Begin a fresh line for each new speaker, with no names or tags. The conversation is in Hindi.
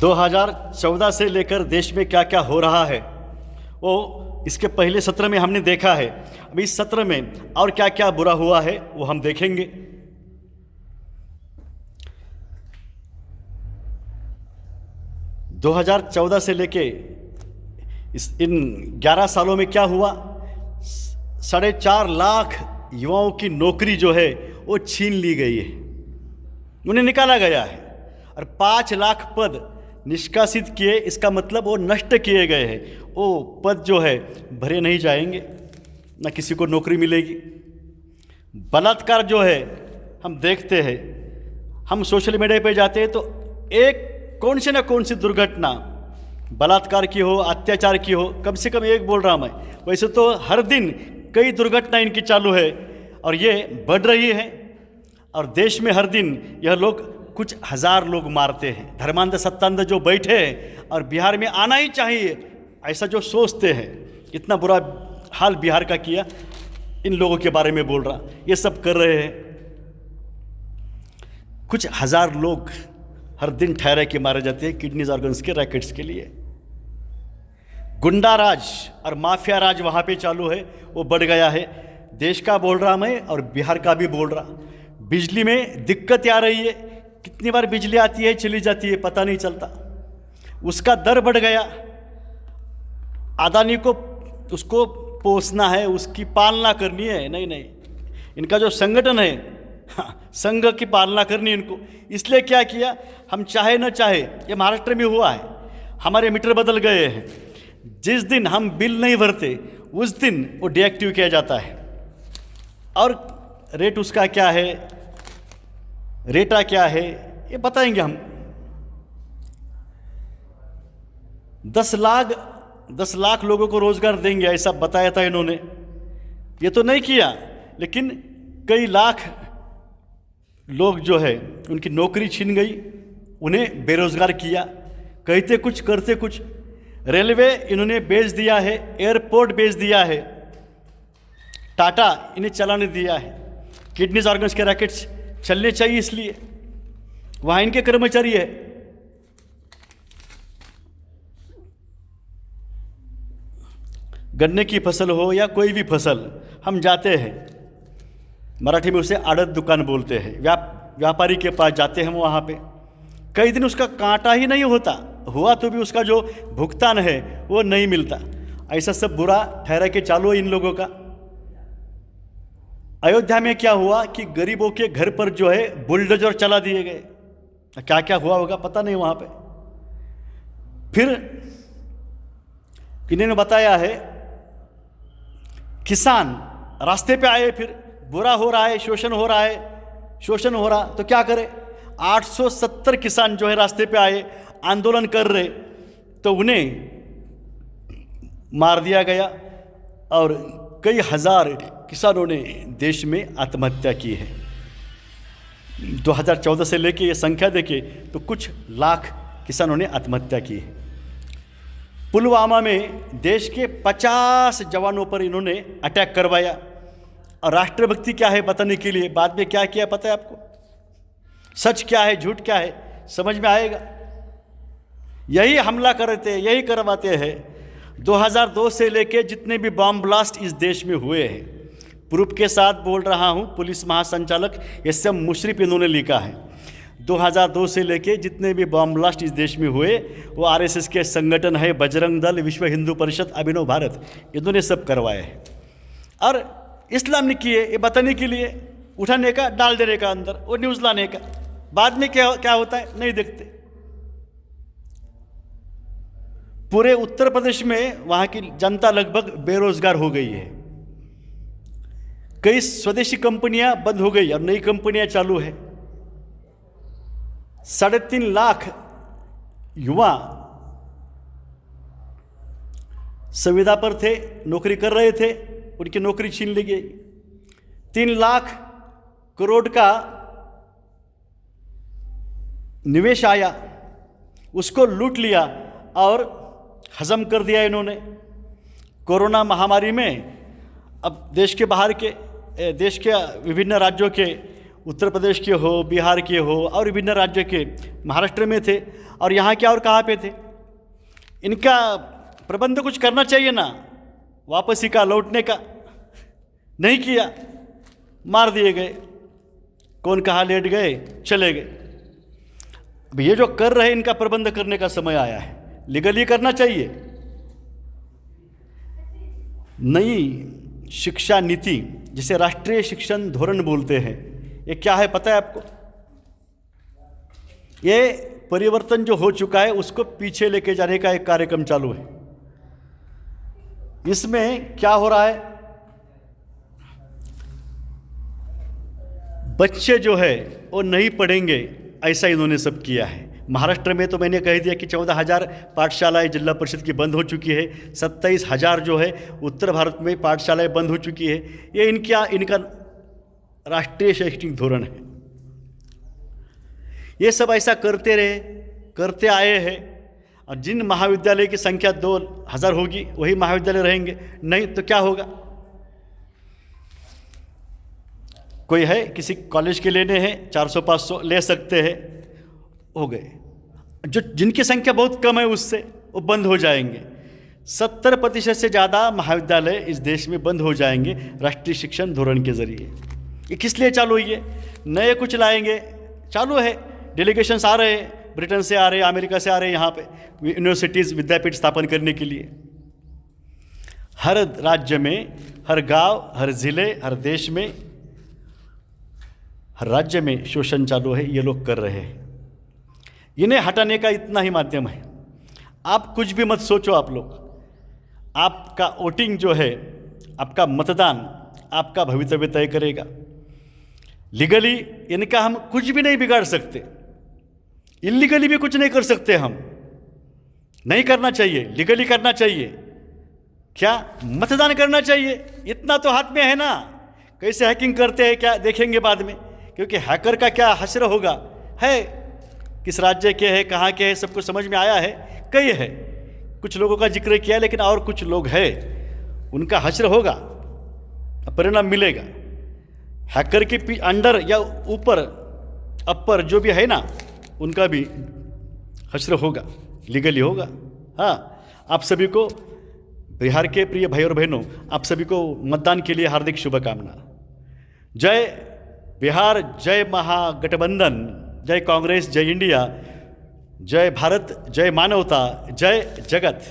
2014 से लेकर देश में क्या क्या हो रहा है वो इसके पहले सत्र में हमने देखा है। अब इस सत्र में और क्या क्या बुरा हुआ है वो हम देखेंगे। दो 2014 से लेके इन 11 सालों में क्या हुआ, 4.5 लाख युवाओं की नौकरी जो है वो छीन ली गई है, उन्हें निकाला गया है। और 5 लाख पद निष्कासित किए, इसका मतलब वो नष्ट किए गए हैं। वो पद जो है भरे नहीं जाएंगे, ना किसी को नौकरी मिलेगी। बलात्कार जो है हम देखते हैं, हम सोशल मीडिया पे जाते हैं तो एक कौन सी ना कौन सी दुर्घटना बलात्कार की हो, अत्याचार की हो, कम से कम एक बोल रहा मैं। वैसे तो हर दिन कई दुर्घटना इनकी चालू है और ये बढ़ रही है। और देश में हर दिन यह लोग कुछ हज़ार लोग मारते हैं। धर्मांध सत्तांध जो बैठे हैं और बिहार में आना ही चाहिए ऐसा जो सोचते हैं, इतना बुरा हाल बिहार का किया, इन लोगों के बारे में बोल रहा, ये सब कर रहे हैं। कुछ हज़ार लोग हर दिन ठहरे के मारे जाते हैं किडनीज ऑर्गन्स के रैकेट्स के लिए। गुंडा राज और माफिया राज वहाँ पे चालू है, वो बढ़ गया है। देश का बोल रहा मैं और बिहार का भी बोल रहा। बिजली में दिक्कत आ रही है, कितनी बार बिजली आती है चली जाती है पता नहीं चलता। उसका दर बढ़ गया, अदानी को उसको पोसना है, उसकी पालना करनी है। नहीं नहीं, इनका जो संगठन है, हाँ, संघ की पालना करनी इनको। इसलिए क्या किया, हम चाहे न चाहे, ये महाराष्ट्र में हुआ है, हमारे मीटर बदल गए हैं। जिस दिन हम बिल नहीं भरते उस दिन वो डीएक्टिव किया जाता है। और रेट उसका क्या है, रेटा क्या है, ये बताएंगे हम। 10 लाख लोगों को रोजगार देंगे ऐसा बताया था इन्होंने। ये तो नहीं किया, लेकिन कई लाख लोग जो है उनकी नौकरी छीन गई, उन्हें बेरोजगार किया। कहते कुछ करते कुछ। रेलवे इन्होंने बेच दिया है, एयरपोर्ट बेच दिया है, टाटा इन्हें चलाने दिया है। किडनीज ऑर्गन्स के रैकेट्स चलने चाहिए, इसलिए वहाँ इनके कर्मचारी है। गन्ने की फसल हो या कोई भी फसल, हम जाते हैं, मराठी में उसे आड़त दुकान बोलते हैं, व्यापारी के पास जाते हैं हम। वहाँ पे कई दिन उसका कांटा ही नहीं होता, हुआ तो भी उसका जो भुगतान है वो नहीं मिलता। ऐसा सब बुरा ठहरा के चालू है इन लोगों का। अयोध्या में क्या हुआ कि गरीबों के घर पर जो है बुलडोजर चला दिए गए। क्या क्या हुआ होगा पता नहीं वहाँ पे। फिर इन्होंने बताया है किसान रास्ते पे आए, फिर बुरा हो रहा है, शोषण हो रहा, तो क्या करे। 870 किसान जो है रास्ते पे आए, आंदोलन कर रहे, तो उन्हें मार दिया गया और कई हज़ार किसानों ने देश में आत्महत्या की है। 2014 से लेके ये संख्या देखे तो कुछ लाख किसानों ने आत्महत्या की है। पुलवामा में देश के 50 जवानों पर इन्होंने अटैक करवाया। और राष्ट्रभक्ति क्या है बताने के लिए बाद में क्या किया पता है आपको? सच क्या है झूठ क्या है समझ में आएगा। यही हमला करते, यही करवाते हैं। 2002 से लेके जितने भी बॉम्ब ब्लास्ट इस देश में हुए हैं, प्रूफ के साथ बोल रहा हूँ, पुलिस महासंचालक एस.एम. मुशर्रफ इन्होंने लिखा है। 2002 से लेके जितने भी बॉम्ब ब्लास्ट इस देश में हुए वो आरएसएस के संगठन है, बजरंग दल, विश्व हिंदू परिषद, अभिनव भारत, इन्होंने सब करवाए हैं। और इस्लाम ने किए ये बताने के लिए, उठाने का, डाल देने का अंदर, वो न्यूज़ लाने का। बाद में क्या होता है नहीं देखते। पूरे उत्तर प्रदेश में वहाँ की जनता लगभग बेरोजगार हो गई है। कई स्वदेशी कंपनियां बंद हो गई और नई कंपनियां चालू है। 3.5 लाख युवा संविदा पर थे, नौकरी कर रहे थे, उनकी नौकरी छीन ली गई। 3 लाख करोड़ का निवेश आया, उसको लूट लिया और हजम कर दिया इन्होंने। कोरोना महामारी में अब देश के बाहर के, देश के विभिन्न राज्यों के उत्तर प्रदेश के हो, बिहार के हो और विभिन्न राज्य के, महाराष्ट्र में थे और यहाँ के और कहाँ पे थे। इनका प्रबंध कुछ करना चाहिए ना, वापसी का, लौटने का, नहीं किया, मार दिए गए, कौन कहाँ लेट गए, चले गए। अब ये जो कर रहे हैं इनका प्रबंध करने का समय आया है, लीगली करना चाहिए। नई शिक्षा नीति जिसे राष्ट्रीय शिक्षण धोरण बोलते हैं, ये क्या है पता है आपको? ये परिवर्तन जो हो चुका है उसको पीछे लेके जाने का एक कार्यक्रम चालू है। इसमें क्या हो रहा है, बच्चे जो है वो नहीं पढ़ेंगे, ऐसा इन्होंने सब किया है। महाराष्ट्र में तो मैंने कह दिया कि 14,000 पाठशालाएं जिला परिषद की बंद हो चुकी है, 27,000 जो है उत्तर भारत में पाठशालाएं बंद हो चुकी है। ये इनका राष्ट्रीय शैक्षणिक धोरण है। ये सब ऐसा करते आए हैं। और जिन महाविद्यालय की संख्या 2,000 होगी वही महाविद्यालय रहेंगे, नहीं तो क्या होगा? कोई है किसी कॉलेज के लेने हैं 400-500 ले सकते हैं, हो गए। जो जिनकी संख्या बहुत कम है उससे वो बंद हो जाएंगे। 70% से ज़्यादा महाविद्यालय इस देश में बंद हो जाएंगे राष्ट्रीय शिक्षण धोरण के जरिए। ये किस लिए चालू हुई है? नए कुछ लाएंगे, चालू है। डेलीगेशंस आ रहे हैं, ब्रिटेन से आ रहे हैं, अमेरिका से आ रहे हैं यहाँ पे यूनिवर्सिटीज़, विद्यापीठ स्थापन करने के लिए। हर राज्य में, हर गांव, हर ज़िले, हर देश में, हर राज्य में शोषण चालू है, ये लोग कर रहे हैं। इन्हें हटाने का इतना ही माध्यम है। आप कुछ भी मत सोचो, आप लोग, आपका वोटिंग जो है, आपका मतदान आपका भवितव्य तय करेगा। लीगली इनका हम कुछ भी नहीं बिगाड़ सकते, इलीगली भी कुछ नहीं कर सकते। हम नहीं करना चाहिए, लीगली करना चाहिए। क्या मतदान करना चाहिए, इतना तो हाथ में है ना। कैसे हैकिंग करते हैं क्या देखेंगे बाद में, क्योंकि हैकर का क्या हश्र होगा है, किस राज्य के है, कहाँ के है, सबको समझ में आया है। कई है, कुछ लोगों का जिक्र किया, लेकिन और कुछ लोग हैं उनका हश्र होगा, परिणाम मिलेगा। हैकर के अंडर या ऊपर, अपर जो भी है ना, उनका भी हश्र होगा, लीगली होगा। हाँ, आप सभी को, बिहार के प्रिय भाई और बहनों, आप सभी को मतदान के लिए हार्दिक शुभकामना। जय बिहार, जय महागठबंधन, जय कांग्रेस, जय इंडिया, जय भारत, जय मानवता, जय जगत।